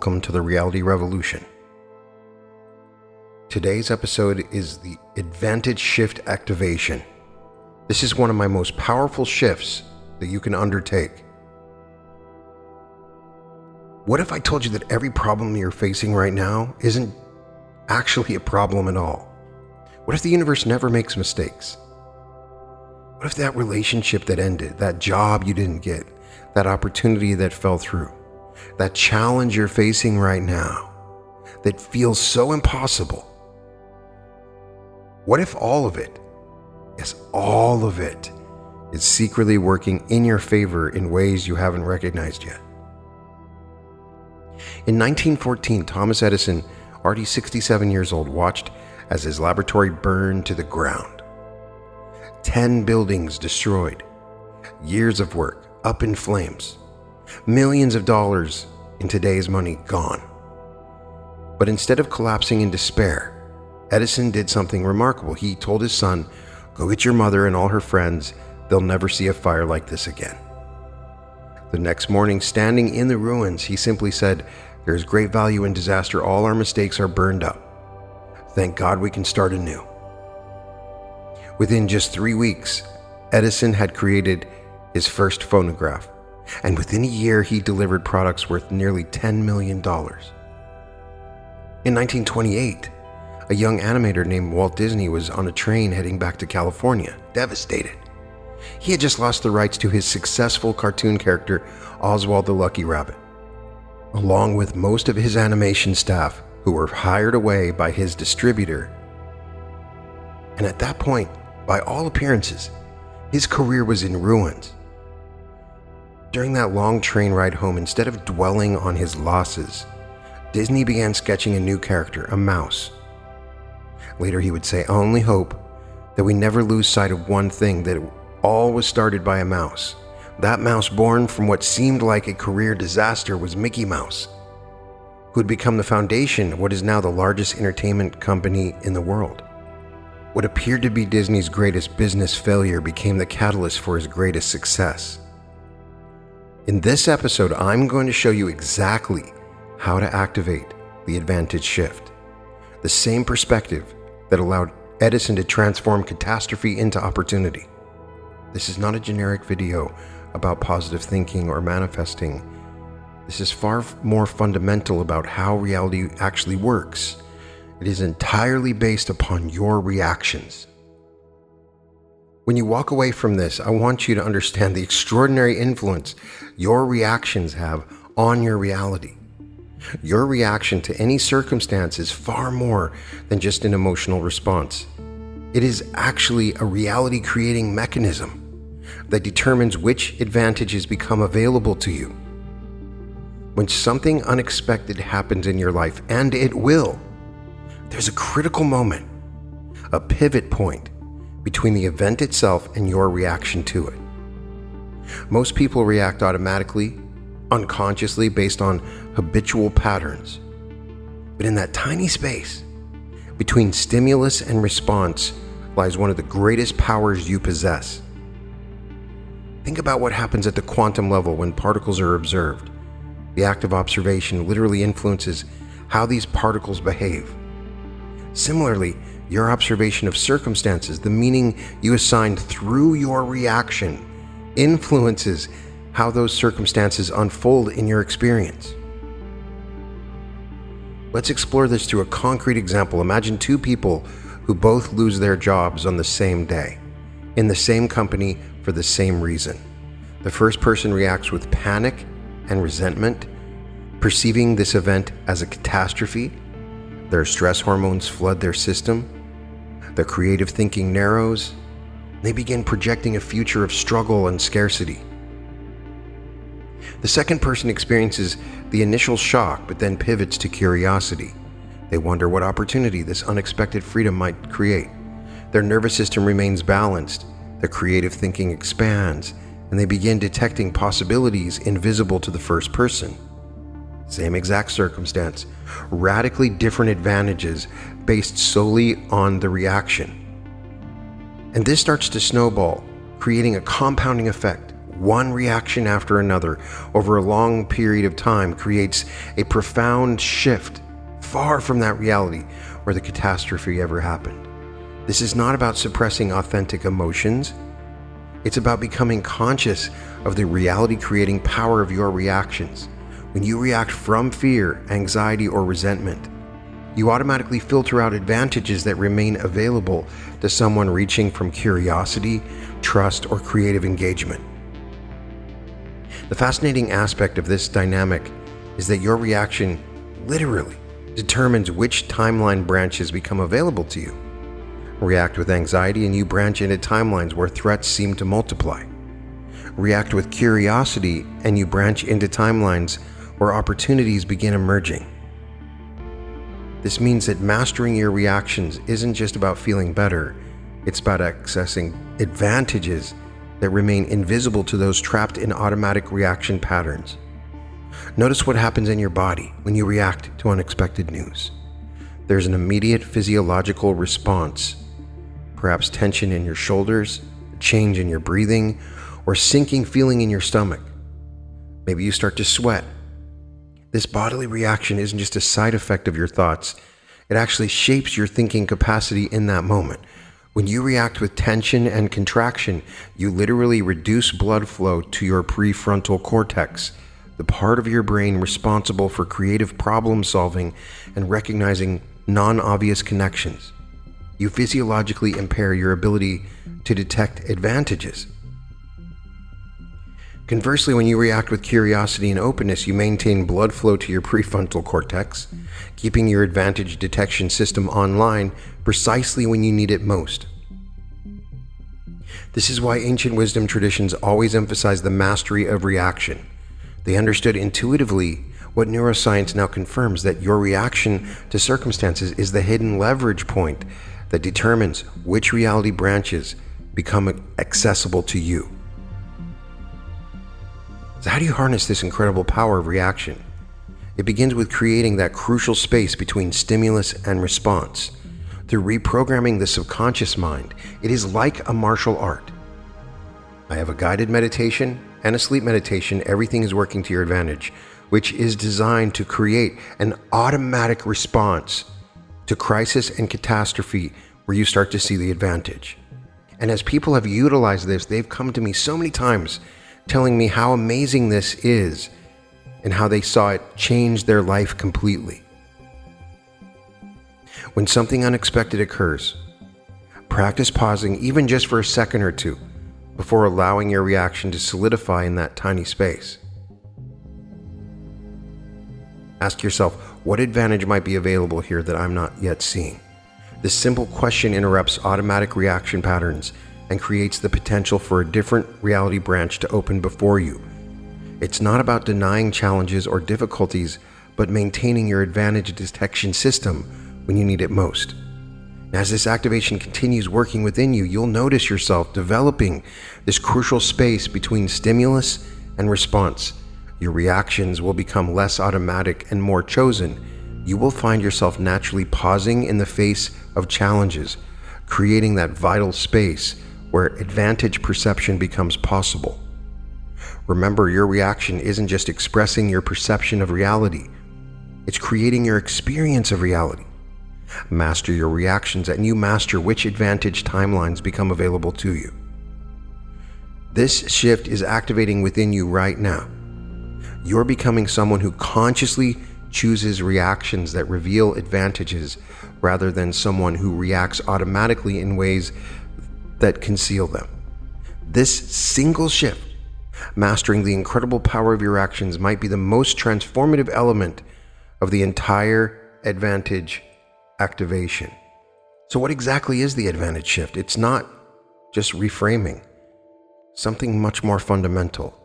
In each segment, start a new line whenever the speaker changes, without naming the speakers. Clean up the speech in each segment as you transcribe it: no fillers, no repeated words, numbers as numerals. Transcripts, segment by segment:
welcome to the Reality Revolution. Today's episode is the Advantage Shift Activation. This is one of my most powerful shifts that you can undertake. What if I told you that every problem you're facing right now isn't actually a problem at all? What if the universe never makes mistakes? What if that relationship that ended, that job you didn't get, that opportunity that fell through, that challenge you're facing right now that feels so impossible, what if all of it, yes, all of it, is secretly working in your favor in ways you haven't recognized yet? In 1914, Thomas Edison, already 67 years old, watched as his laboratory burned to the ground. 10 buildings destroyed, years of work up in flames, millions of dollars in today's money gone. But instead of collapsing in despair, Edison did something remarkable. He told his son, "Go get your mother and all her friends. They'll never see a fire like this again." The next morning, standing in the ruins, he simply said, "There is great value in disaster. All our mistakes are burned up. Thank God we can start anew." Within just 3 weeks, Edison had created his first phonograph, and within a year he delivered products worth nearly $10 million. In 1928, a young animator named Walt Disney was on a train heading back to California, devastated. He had just lost the rights to his successful cartoon character, Oswald the Lucky Rabbit, along with most of his animation staff, who were hired away by his distributor. And at that point, by all appearances, his career was in ruins. During that long train ride home, instead of dwelling on his losses, Disney began sketching a new character, a mouse. Later he would say, "I only hope that we never lose sight of one thing, that all was started by a mouse. That mouse born from what seemed like a career disaster was Mickey Mouse, who had become the foundation of what is now the largest entertainment company in the world. What appeared to be Disney's greatest business failure became the catalyst for his greatest success." In this episode, I'm going to show you exactly how to activate the advantage shift, the same perspective that allowed Edison to transform catastrophe into opportunity. This is not a generic video about positive thinking or manifesting. This is far more fundamental about how reality actually works. It is entirely based upon your reactions. When you walk away from this, I want you to understand the extraordinary influence your reactions have on your reality. Your reaction to any circumstance is far more than just an emotional response. It is actually a reality-creating mechanism that determines which advantages become available to you. When something unexpected happens in your life, and it will, there's a critical moment, a pivot point between the event itself and your reaction to it. Most people react automatically, unconsciously, based on habitual patterns. But in that tiny space between stimulus and response lies one of the greatest powers you possess. Think about what happens at the quantum level when particles are observed. The act of observation literally influences how these particles behave. Similarly, your observation of circumstances, the meaning you assign through your reaction, influences how those circumstances unfold in your experience. Let's explore this through a concrete example. Imagine two people who both lose their jobs on the same day, in the same company for the same reason. The first person reacts with panic and resentment, perceiving this event as a catastrophe. Their stress hormones flood their system. Their creative thinking narrows. They begin projecting a future of struggle and scarcity. The second person experiences the initial shock, but then pivots to curiosity. They wonder what opportunity this unexpected freedom might create. Their nervous system remains balanced. Their creative thinking expands, and they begin detecting possibilities invisible to the first person. Same exact circumstance, radically different advantages based solely on the reaction. And this starts to snowball, creating a compounding effect. one reaction after another over a long period of time creates a profound shift far from that reality where the catastrophe ever happened. This is not about suppressing authentic emotions. It's about becoming conscious of the reality-creating power of your reactions. When you react from fear, anxiety, or resentment, you automatically filter out advantages that remain available to someone reaching from curiosity, trust, or creative engagement. The fascinating aspect of this dynamic is that your reaction literally determines which timeline branches become available to you. React with anxiety and you branch into timelines where threats seem to multiply. React with curiosity and you branch into timelines where opportunities begin emerging. This means that mastering your reactions isn't just about feeling better, it's about accessing advantages that remain invisible to those trapped in automatic reaction patterns. Notice what happens in your body when you react to unexpected news. There's an immediate physiological response, perhaps tension in your shoulders, a change in your breathing, or sinking feeling in your stomach. Maybe you start to sweat. This bodily reaction isn't just a side effect of your thoughts, it actually shapes your thinking capacity in that moment. When you react with tension and contraction, you literally reduce blood flow to your prefrontal cortex, the part of your brain responsible for creative problem solving and recognizing non-obvious connections. You physiologically impair your ability to detect advantages. Conversely, when you react with curiosity and openness, you maintain blood flow to your prefrontal cortex, keeping your advantage detection system online precisely when you need it most. This is why ancient wisdom traditions always emphasize the mastery of reaction. They understood intuitively what neuroscience now confirms, that your reaction to circumstances is the hidden leverage point that determines which reality branches become accessible to you. So how do you harness this incredible power of reaction? It begins with creating that crucial space between stimulus and response. Through reprogramming the subconscious mind, it is like a martial art. I have a guided meditation and a sleep meditation. Everything is working to your advantage, which is designed to create an automatic response to crisis and catastrophe where you start to see the advantage. And as people have utilized this, they've come to me so many times telling me how amazing this is and how they saw it change their life completely. When something unexpected occurs, practice pausing even just for a second or two before allowing your reaction to solidify in that tiny space. Ask yourself, what advantage might be available here that I'm not yet seeing? This simple question interrupts automatic reaction patterns and creates the potential for a different reality branch to open before you. It's not about denying challenges or difficulties, but maintaining your advantage detection system when you need it most. And as this activation continues working within you, you'll notice yourself developing this crucial space between stimulus and response. Your reactions will become less automatic and more chosen. You will find yourself naturally pausing in the face of challenges, creating that vital space where advantage perception becomes possible. Remember, your reaction isn't just expressing your perception of reality, it's creating your experience of reality. Master your reactions and you master which advantage timelines become available to you. This shift is activating within you right now. You're becoming someone who consciously chooses reactions that reveal advantages rather than someone who reacts automatically in ways that conceal them. This single shift, mastering the incredible power of your actions, might be the most transformative element of the entire advantage activation. So what exactly is the advantage shift? It's not just reframing, something much more fundamental.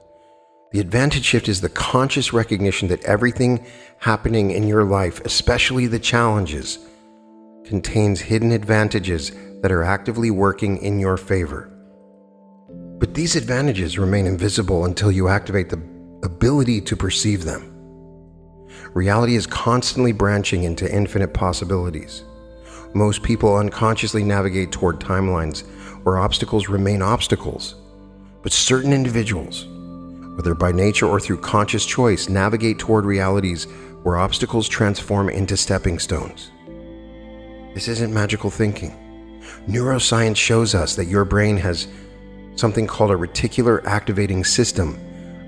The advantage shift is the conscious recognition that everything happening in your life, especially the challenges, contains hidden advantages that are actively working in your favor. But these advantages remain invisible until you activate the ability to perceive them. Reality is constantly branching into infinite possibilities. Most people unconsciously navigate toward timelines where obstacles remain obstacles. But certain individuals, whether by nature or through conscious choice, navigate toward realities where obstacles transform into stepping stones. This isn't magical thinking. Neuroscience shows us that your brain has something called a reticular activating system,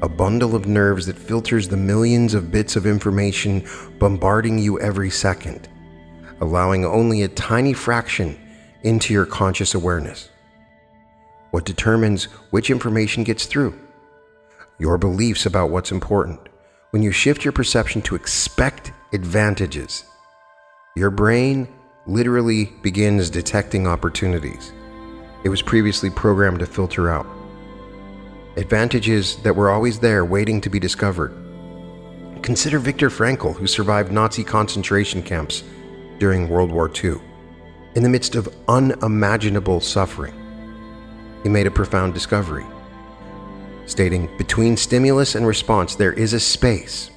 a bundle of nerves that filters the millions of bits of information bombarding you every second, allowing only a tiny fraction into your conscious awareness. What determines which information gets through? Your beliefs about what's important. When you shift your perception to expect advantages, your brain literally begins detecting opportunities it was previously programmed to filter out. Advantages that were always there waiting to be discovered. Consider Viktor Frankl, who survived Nazi concentration camps during World War II. In the midst of unimaginable suffering, he made a profound discovery, stating, "Between stimulus and response, there is a space.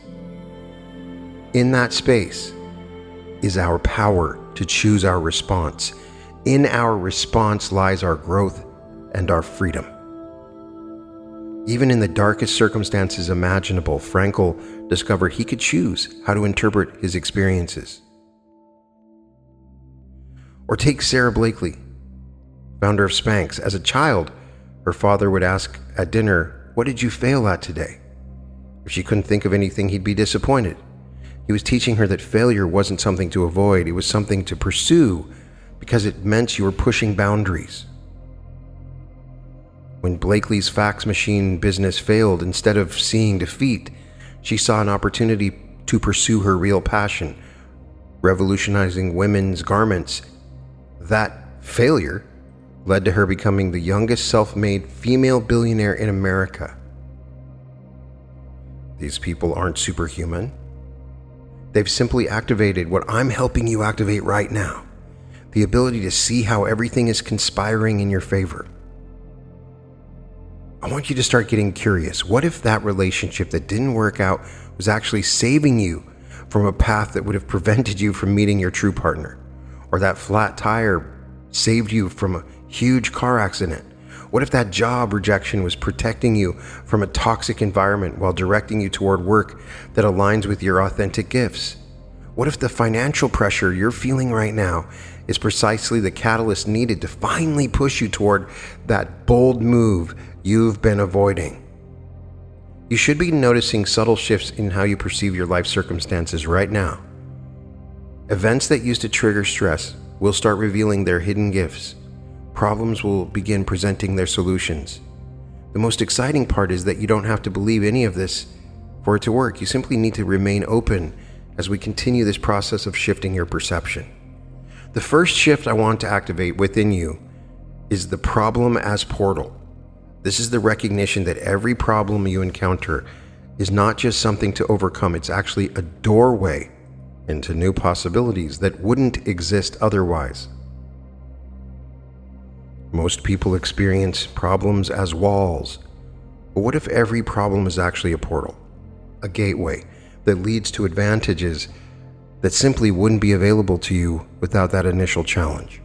In that space is our power to choose our response. In our response lies our growth and our freedom." Even in the darkest circumstances imaginable, Frankl discovered he could choose how to interpret his experiences. Or take Sarah Blakely, founder of Spanx. As a child, her father would ask at dinner, "What did you fail at today?" If she couldn't think of anything, he'd be disappointed. He was teaching her that failure wasn't something to avoid, it was something to pursue because it meant you were pushing boundaries. When Blakely's fax machine business failed, instead of seeing defeat, she saw an opportunity to pursue her real passion, revolutionizing women's garments. That failure led to her becoming the youngest self-made female billionaire in America. These people aren't superhuman. They've simply activated what I'm helping you activate right now, the ability to see how everything is conspiring in your favor. I want you to start getting curious. What if that relationship that didn't work out was actually saving you from a path that would have prevented you from meeting your true partner? Or that flat tire saved you from a huge car accident? What if that job rejection was protecting you from a toxic environment while directing you toward work that aligns with your authentic gifts? What if the financial pressure you're feeling right now is precisely the catalyst needed to finally push you toward that bold move you've been avoiding? You should be noticing subtle shifts in how you perceive your life circumstances right now. Events that used to trigger stress will start revealing their hidden gifts. Problems will begin presenting their solutions. The most exciting part is that you don't have to believe any of this for it to work. You simply need to remain open as we continue this process of shifting your perception. The first shift I want to activate within you is the problem as portal. This is the recognition that every problem you encounter is not just something to overcome, it's actually a doorway into new possibilities that wouldn't exist otherwise. Most people experience problems as walls, but what if every problem is actually a portal, a gateway that leads to advantages that simply wouldn't be available to you without that initial challenge?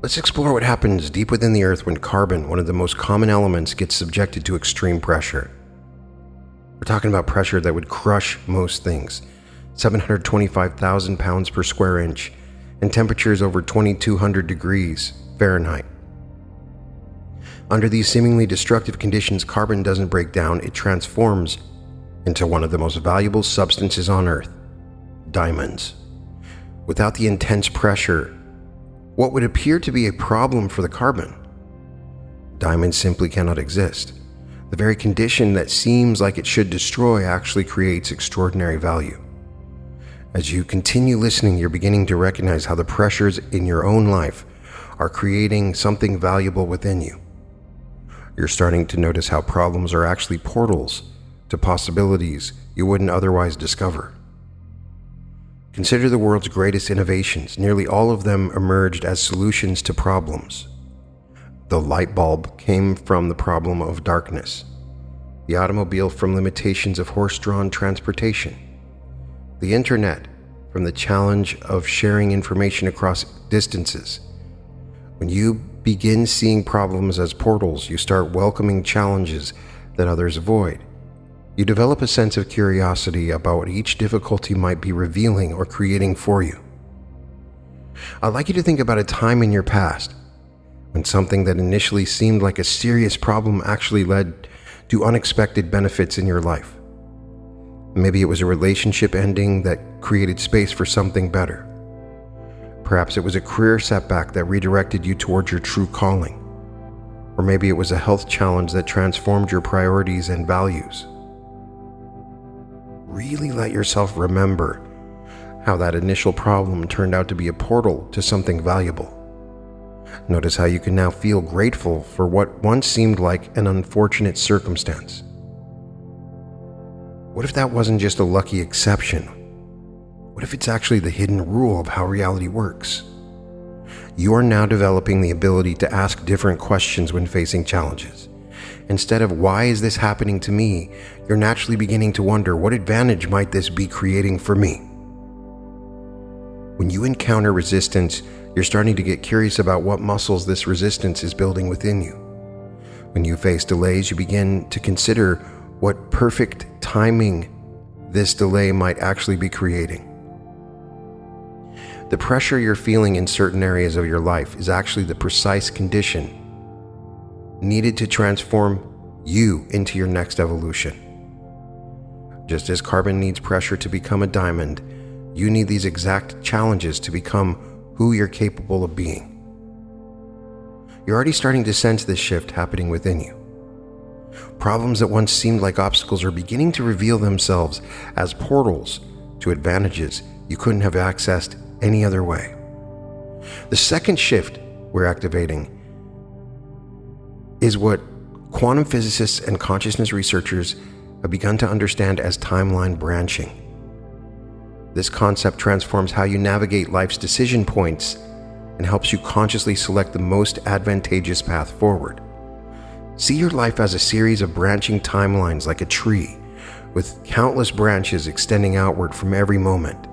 Let's explore what happens deep within the earth when carbon, one of the most common elements, gets subjected to extreme pressure. We're talking about pressure that would crush most things, 725,000 pounds per square inch, and temperatures over 2,200 degrees Fahrenheit. Under these seemingly destructive conditions, carbon doesn't break down, it transforms into one of the most valuable substances on Earth, diamonds. Without the intense pressure, what would appear to be a problem for the carbon, diamonds simply cannot exist. The very condition that seems like it should destroy actually creates extraordinary value. As you continue listening, you're beginning to recognize how the pressures in your own life are creating something valuable within you. You're starting to notice how problems are actually portals to possibilities you wouldn't otherwise discover. Consider the world's greatest innovations. Nearly all of them emerged as solutions to problems. The light bulb came from the problem of darkness. The automobile from limitations of horse-drawn transportation. The internet from the challenge of sharing information across distances. When you begin seeing problems as portals. You start welcoming challenges that others avoid. You develop a sense of curiosity about what each difficulty might be revealing or creating for you. I'd like you to think about a time in your past when something that initially seemed like a serious problem actually led to unexpected benefits in your life. Maybe it was a relationship ending that created space for something better. Perhaps it was a career setback that redirected you towards your true calling. Or maybe it was a health challenge that transformed your priorities and values. Really let yourself remember how that initial problem turned out to be a portal to something valuable. Notice how you can now feel grateful for what once seemed like an unfortunate circumstance. What if that wasn't just a lucky exception? What if it's actually the hidden rule of how reality works? You are now developing the ability to ask different questions when facing challenges. Instead of "why is this happening to me?" you're naturally beginning to wonder, what advantage might this be creating for me? When you encounter resistance, you're starting to get curious about what muscles this resistance is building within you. When you face delays, you begin to consider what perfect timing this delay might actually be creating. The pressure you're feeling in certain areas of your life is actually the precise condition needed to transform you into your next evolution. Just as carbon needs pressure to become a diamond, you need these exact challenges to become who you're capable of being. You're already starting to sense this shift happening within you. Problems that once seemed like obstacles are beginning to reveal themselves as portals to advantages you couldn't have accessed any other way. The second shift we're activating is what quantum physicists and consciousness researchers have begun to understand as timeline branching. This concept transforms how you navigate life's decision points and helps you consciously select the most advantageous path forward. See your life as a series of branching timelines, like a tree, with countless branches extending outward from every moment.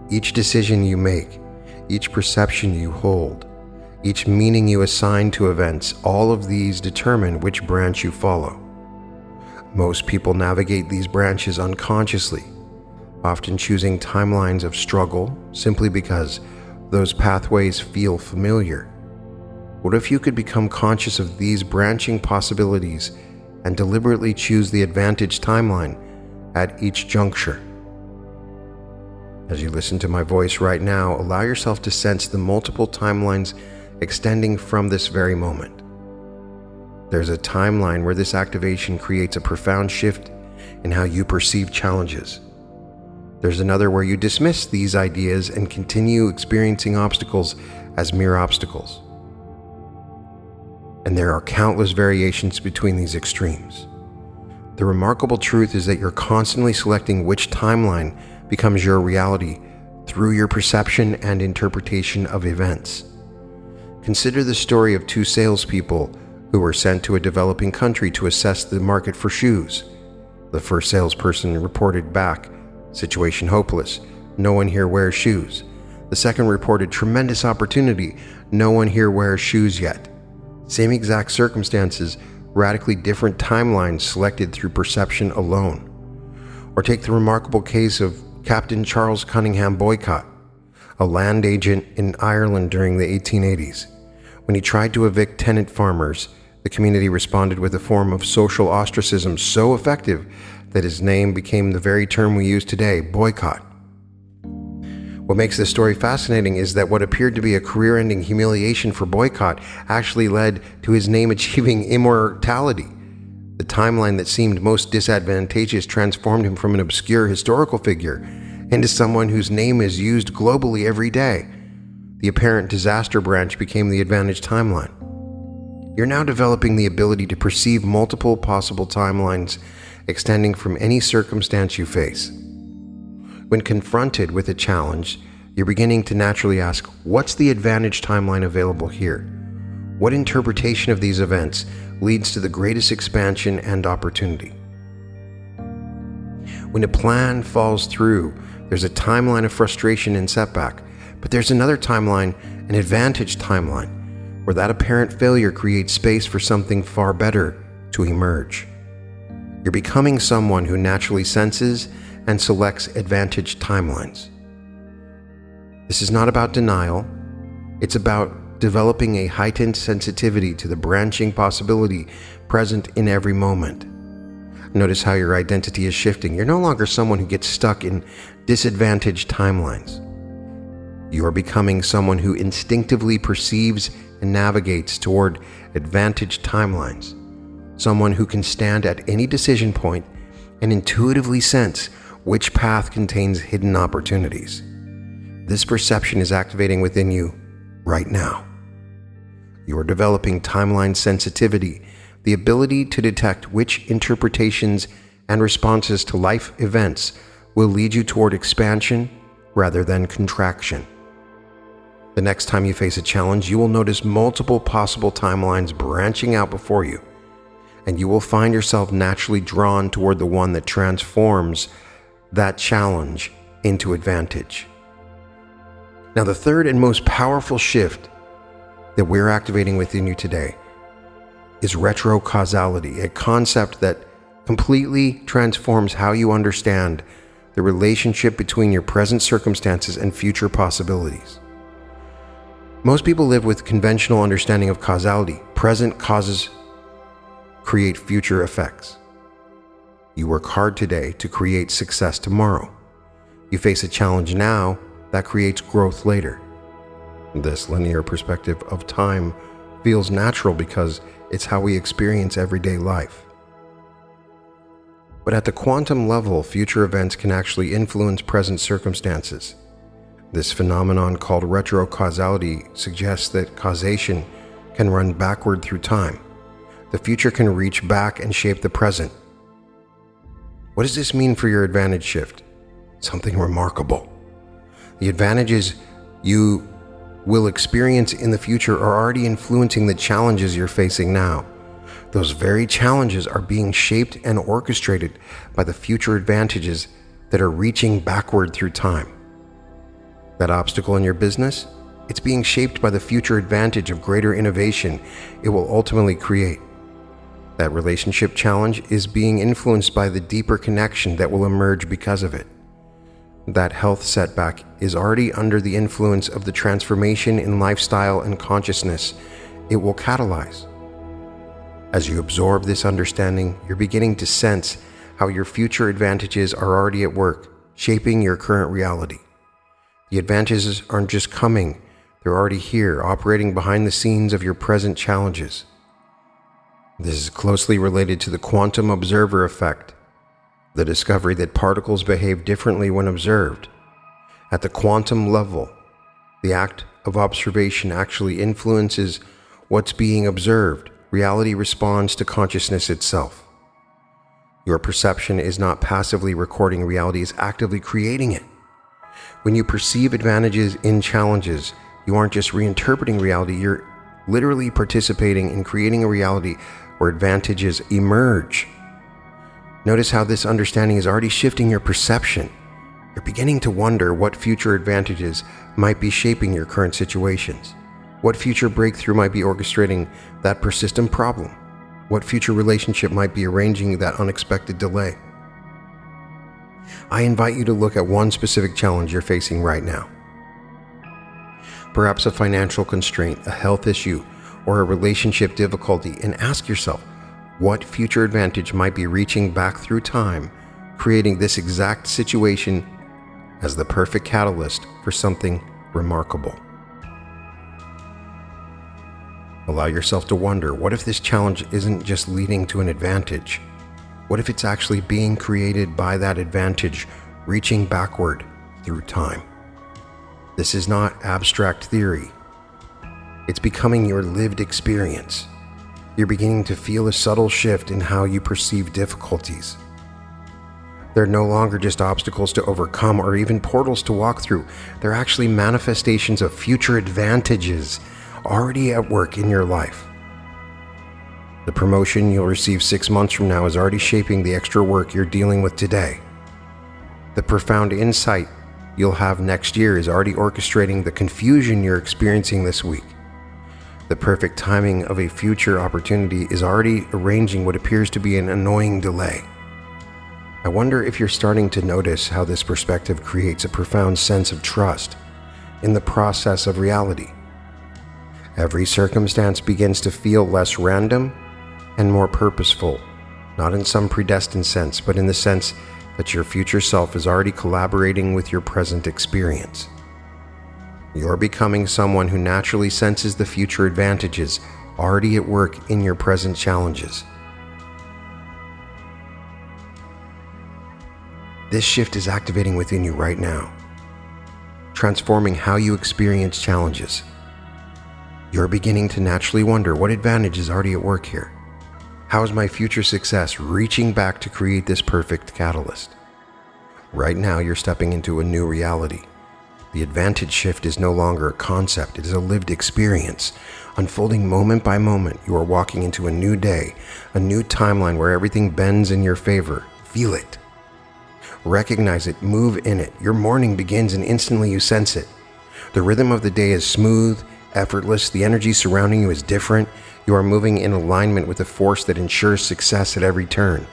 Each decision you make, each perception you hold, each meaning you assign to events, all of these determine which branch you follow. Most people navigate these branches unconsciously, often choosing timelines of struggle simply because those pathways feel familiar. What if you could become conscious of these branching possibilities and deliberately choose the advantage timeline at each juncture? As you listen to my voice right now, allow yourself to sense the multiple timelines extending from this very moment. There's a timeline where this activation creates a profound shift in how you perceive challenges. There's another where you dismiss these ideas and continue experiencing obstacles as mere obstacles. And there are countless variations between these extremes. The remarkable truth is that you're constantly selecting which timeline becomes your reality through your perception and interpretation of events. Consider the story of two salespeople who were sent to a developing country to assess the market for shoes. The first salesperson reported back, "Situation hopeless. No one here wears shoes." The second reported, "Tremendous opportunity. No one here wears shoes yet." Same exact circumstances, radically different timelines selected through perception alone. Or take the remarkable case of Captain Charles Cunningham Boycott, a land agent in Ireland during the 1880s. When he tried to evict tenant farmers, the community responded with a form of social ostracism so effective that his name became the very term we use today, boycott. What makes this story fascinating is that what appeared to be a career-ending humiliation for Boycott actually led to his name achieving immortality. The timeline that seemed most disadvantageous transformed him from an obscure historical figure into someone whose name is used globally every day. The apparent disaster branch became the advantage timeline. You're now developing the ability to perceive multiple possible timelines extending from any circumstance you face. When confronted with a challenge, you're beginning to naturally ask, what's the advantage timeline available here? What interpretation of these events leads to the greatest expansion and opportunity? When a plan falls through, there's a timeline of frustration and setback, but there's another timeline, an advantage timeline, or that apparent failure creates space for something far better to emerge. You're becoming someone who naturally senses and selects advantaged timelines. This is not about denial. It's about developing a heightened sensitivity to the branching possibility present in every moment. Notice how your identity is shifting. You're no longer someone who gets stuck in disadvantaged timelines. You are becoming someone who instinctively perceives and navigates toward advantaged timelines. Someone who can stand at any decision point and intuitively sense which path contains hidden opportunities. This perception is activating within you right now. You are developing timeline sensitivity, the ability to detect which interpretations and responses to life events will lead you toward expansion rather than contraction. The next time you face a challenge, you will notice multiple possible timelines branching out before you, and you will find yourself naturally drawn toward the one that transforms that challenge into advantage. Now, the third and most powerful shift that we're activating within you today is retrocausality, a concept that completely transforms how you understand the relationship between your present circumstances and future possibilities. Most people live with conventional understanding of causality. Present causes create future effects. You work hard today to create success tomorrow. You face a challenge now that creates growth later. This linear perspective of time feels natural because it's how we experience everyday life. But at the quantum level, future events can actually influence present circumstances. This phenomenon called retrocausality suggests that causation can run backward through time. The future can reach back and shape the present. What does this mean for your advantage shift? Something remarkable. The advantages you will experience in the future are already influencing the challenges you're facing now. Those very challenges are being shaped and orchestrated by the future advantages that are reaching backward through time. That obstacle in your business, it's being shaped by the future advantage of greater innovation it will ultimately create. That relationship challenge is being influenced by the deeper connection that will emerge because of it. That health setback is already under the influence of the transformation in lifestyle and consciousness it will catalyze. As you absorb this understanding, you're beginning to sense how your future advantages are already at work, shaping your current reality. The advantages aren't just coming, they're already here, operating behind the scenes of your present challenges. This is closely related to the quantum observer effect, the discovery that particles behave differently when observed. At the quantum level, the act of observation actually influences what's being observed. Reality responds to consciousness itself. Your perception is not passively recording reality, it's actively creating it. When you perceive advantages in challenges, you aren't just reinterpreting reality, you're literally participating in creating a reality where advantages emerge. Notice how this understanding is already shifting your perception. You're beginning to wonder what future advantages might be shaping your current situations. What future breakthrough might be orchestrating that persistent problem? What future relationship might be arranging that unexpected delay? I invite you to look at one specific challenge you're facing right now. Perhaps a financial constraint, a health issue, or a relationship difficulty, and ask yourself, what future advantage might be reaching back through time, creating this exact situation as the perfect catalyst for something remarkable? Allow yourself to wonder, what if this challenge isn't just leading to an advantage? What if it's actually being created by that advantage, reaching backward through time? This is not abstract theory. It's becoming your lived experience. You're beginning to feel a subtle shift in how you perceive difficulties. They're no longer just obstacles to overcome or even portals to walk through. They're actually manifestations of future advantages already at work in your life. The promotion you'll receive 6 months from now is already shaping the extra work you're dealing with today. The profound insight you'll have next year is already orchestrating the confusion you're experiencing this week. The perfect timing of a future opportunity is already arranging what appears to be an annoying delay. I wonder if you're starting to notice how this perspective creates a profound sense of trust in the process of reality. Every circumstance begins to feel less random and more purposeful, not in some predestined sense, but in the sense that your future self is already collaborating with your present experience. You're becoming someone who naturally senses the future advantages already at work in your present challenges. This shift is activating within you right now, transforming how you experience challenges. You're beginning to naturally wonder, what advantage is already at work here? How is my future success reaching back to create this perfect catalyst? Right now, you're stepping into a new reality. The advantage shift is no longer a concept, it is a lived experience. Unfolding moment by moment, you are walking into a new day, a new timeline where everything bends in your favor. Feel it. Recognize it, move in it. Your morning begins and instantly you sense it. The rhythm of the day is smooth, effortless. The energy surrounding you is different. You are moving in alignment with a force that ensures success at every turn.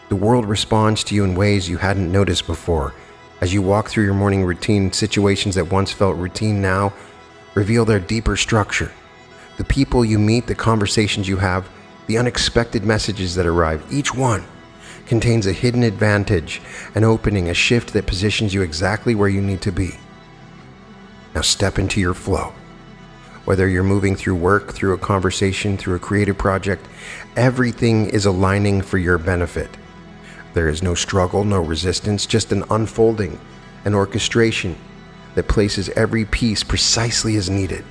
The world responds to you in ways you hadn't noticed before. As you walk through your morning routine, situations that once felt routine now reveal their deeper structure. The people you meet, the conversations you have, the unexpected messages that arrive, each one contains a hidden advantage, an opening, a shift that positions you exactly where you need to be. Now step into your flow. Whether you're moving through work, through a conversation, through a creative project, everything is aligning for your benefit. There is no struggle, no resistance, just an unfolding, an orchestration that places every piece precisely as needed.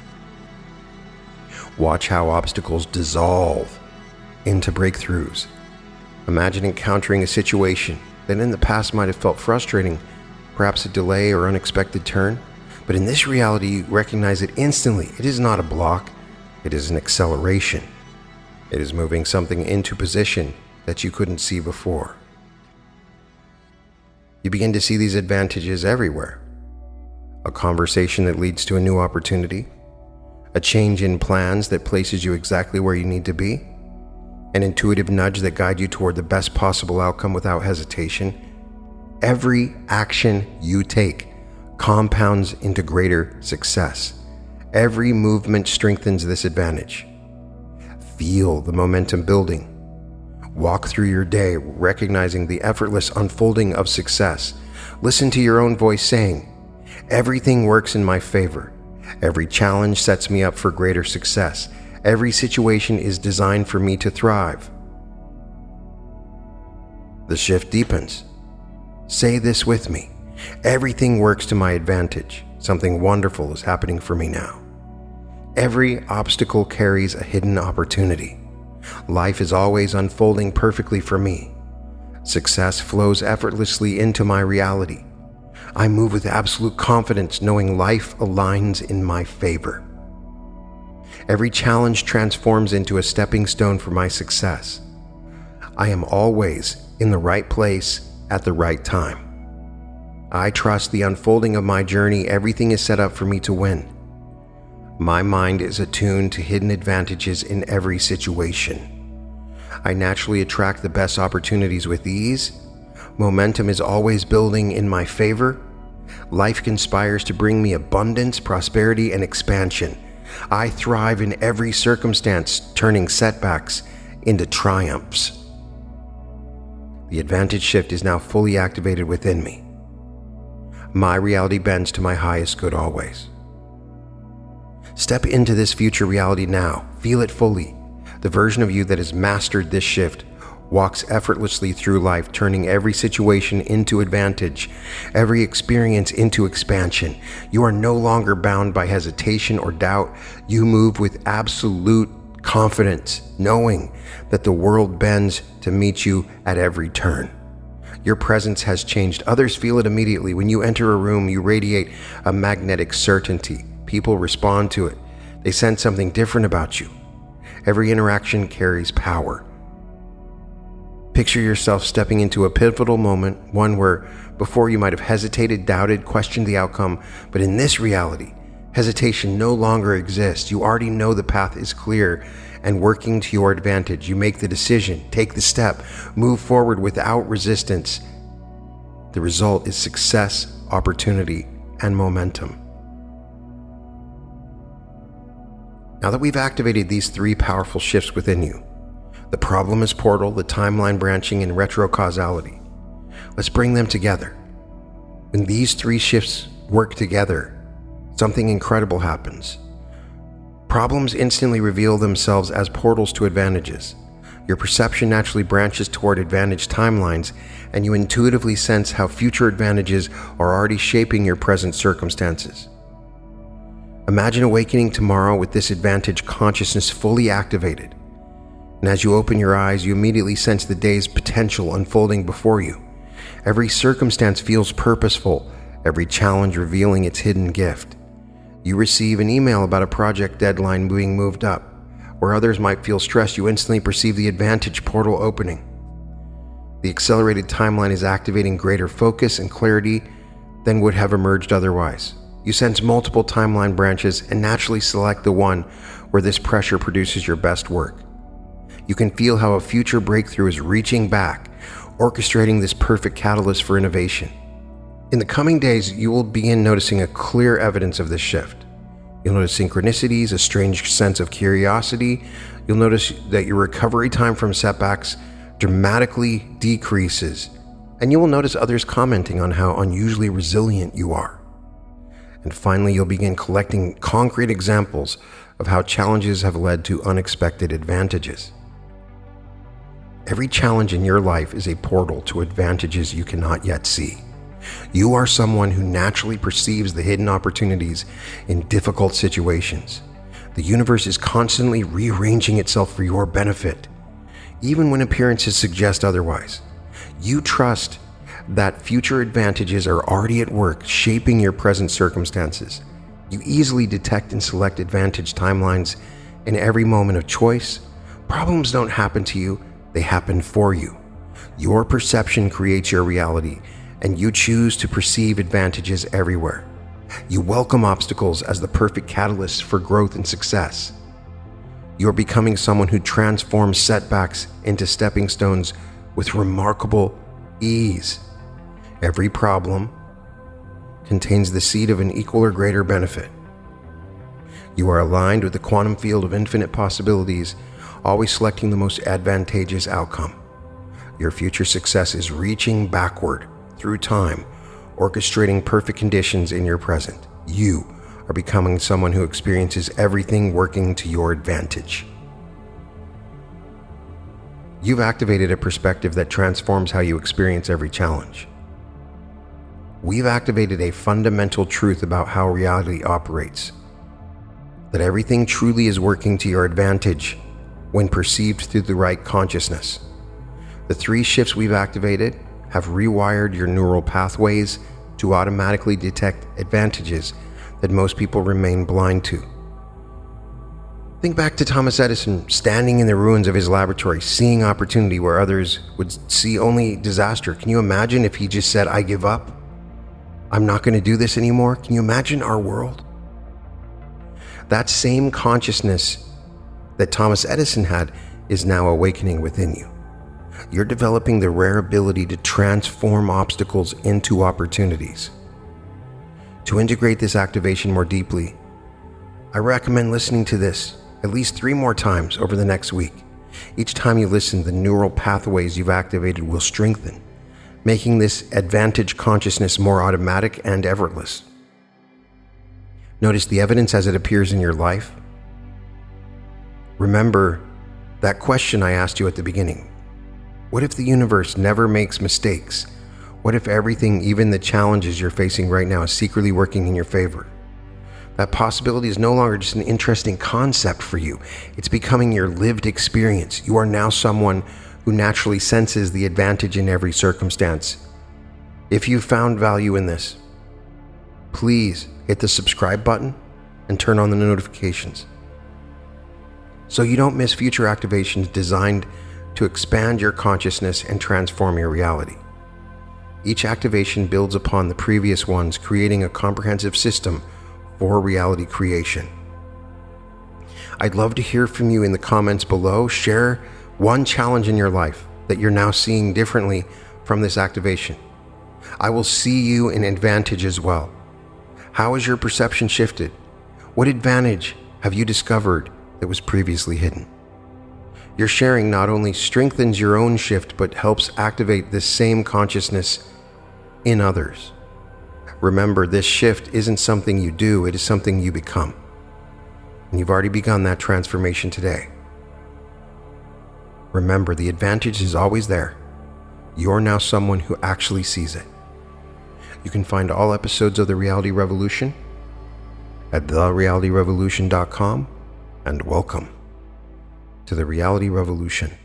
Watch how obstacles dissolve into breakthroughs. Imagine encountering a situation that in the past might have felt frustrating, perhaps a delay or unexpected turn. But in this reality, you recognize it instantly. It is not a block, it is an acceleration. It is moving something into position that you couldn't see before. You begin to see these advantages everywhere. A conversation that leads to a new opportunity, a change in plans that places you exactly where you need to be, an intuitive nudge that guides you toward the best possible outcome without hesitation. Every action you take compounds into greater success. Every movement strengthens this advantage. Feel the momentum building. Walk through your day recognizing the effortless unfolding of success. Listen to your own voice saying, "Everything works in my favor. Every challenge sets me up for greater success. Every situation is designed for me to thrive." The shift deepens. Say this with me. Everything works to my advantage. Something wonderful is happening for me now. Every obstacle carries a hidden opportunity. Life is always unfolding perfectly for me. Success flows effortlessly into my reality. I move with absolute confidence, knowing life aligns in my favor. Every challenge transforms into a stepping stone for my success. I am always in the right place at the right time. I trust the unfolding of my journey. Everything is set up for me to win. My mind is attuned to hidden advantages in every situation. I naturally attract the best opportunities with ease. Momentum is always building in my favor. Life conspires to bring me abundance, prosperity, and expansion. I thrive in every circumstance, turning setbacks into triumphs. The advantage shift is now fully activated within me. My reality bends to my highest good always. Step into this future reality now. Feel it fully. The version of you that has mastered this shift walks effortlessly through life, turning every situation into advantage, every experience into expansion. You are no longer bound by hesitation or doubt. You move with absolute confidence, knowing that the world bends to meet you at every turn. Your presence has changed. Others feel it immediately. When you enter a room, you radiate a magnetic certainty. People respond to it. They sense something different about you. Every interaction carries power. Picture yourself stepping into a pivotal moment, one where before you might have hesitated, doubted, questioned the outcome, but in this reality, Hesitation no longer exists. You already know the path is clear and working to your advantage. You make the decision, take the step, move forward without resistance. The result is success, opportunity, and momentum. Now that we've activated these 3 powerful shifts within you, the problem is portal, the timeline branching, and retrocausality, let's bring them together. When these 3 shifts work together, something incredible happens. Problems instantly reveal themselves as portals to advantages. Your perception naturally branches toward advantage timelines, and you intuitively sense how future advantages are already shaping your present circumstances. Imagine awakening tomorrow with this advantage consciousness fully activated. And as you open your eyes, you immediately sense the day's potential unfolding before you. Every circumstance feels purposeful, every challenge revealing its hidden gift. You receive an email about a project deadline being moved up. Where others might feel stressed, you instantly perceive the advantage portal opening. The accelerated timeline is activating greater focus and clarity than would have emerged otherwise. You sense multiple timeline branches and naturally select the one where this pressure produces your best work. You can feel how a future breakthrough is reaching back, orchestrating this perfect catalyst for innovation. In the coming days, you will begin noticing a clear evidence of this shift. You'll notice synchronicities, a strange sense of curiosity. You'll notice that your recovery time from setbacks dramatically decreases, and you will notice others commenting on how unusually resilient you are. And finally, you'll begin collecting concrete examples of how challenges have led to unexpected advantages. Every challenge in your life is a portal to advantages you cannot yet see. You are someone who naturally perceives the hidden opportunities in difficult situations. The universe is constantly rearranging itself for your benefit, even when appearances suggest otherwise. You trust that future advantages are already at work, shaping your present circumstances. You easily detect and select advantage timelines in every moment of choice. Problems don't happen to you, they happen for you. Your perception creates your reality, and you choose to perceive advantages everywhere. You welcome obstacles as the perfect catalyst for growth and success. You're becoming someone who transforms setbacks into stepping stones with remarkable ease. Every problem contains the seed of an equal or greater benefit. You are aligned with the quantum field of infinite possibilities, always selecting the most advantageous outcome. Your future success is reaching backward through time, orchestrating perfect conditions in your present. You are becoming someone who experiences everything working to your advantage. You've activated a perspective that transforms how you experience every challenge. We've activated a fundamental truth about how reality operates, that everything truly is working to your advantage when perceived through the right consciousness. The 3 shifts we've activated have rewired your neural pathways to automatically detect advantages that most people remain blind to. Think back to Thomas Edison standing in the ruins of his laboratory, seeing opportunity where others would see only disaster. Can you imagine if he just said, "I give up. I'm not going to do this anymore"? Can you imagine our world? That same consciousness that Thomas Edison had is now awakening within you. You're developing the rare ability to transform obstacles into opportunities. To integrate this activation more deeply, I recommend listening to this at least 3 more times over the next week. Each time you listen, the neural pathways you've activated will strengthen, making this advantage consciousness more automatic and effortless. Notice the evidence as it appears in your life. Remember that question I asked you at the beginning. What if the universe never makes mistakes? What if everything, even the challenges you're facing right now, is secretly working in your favor? That possibility is no longer just an interesting concept for you. It's becoming your lived experience. You are now someone who naturally senses the advantage in every circumstance. If you found value in this, please hit the subscribe button and turn on the notifications so you don't miss future activations designed to expand your consciousness and transform your reality. Each activation builds upon the previous ones, creating a comprehensive system for reality creation. I'd love to hear from you in the comments below. Share one challenge in your life that you're now seeing differently from this activation. I will see you in advantage as well. How has your perception shifted? What advantage have you discovered that was previously hidden? Your sharing not only strengthens your own shift, but helps activate this same consciousness in others. Remember, this shift isn't something you do, it is something you become. And you've already begun that transformation today. Remember, the advantage is always there. You're now someone who actually sees it. You can find all episodes of The Reality Revolution at therealityrevolution.com, and welcome to The Reality Revolution.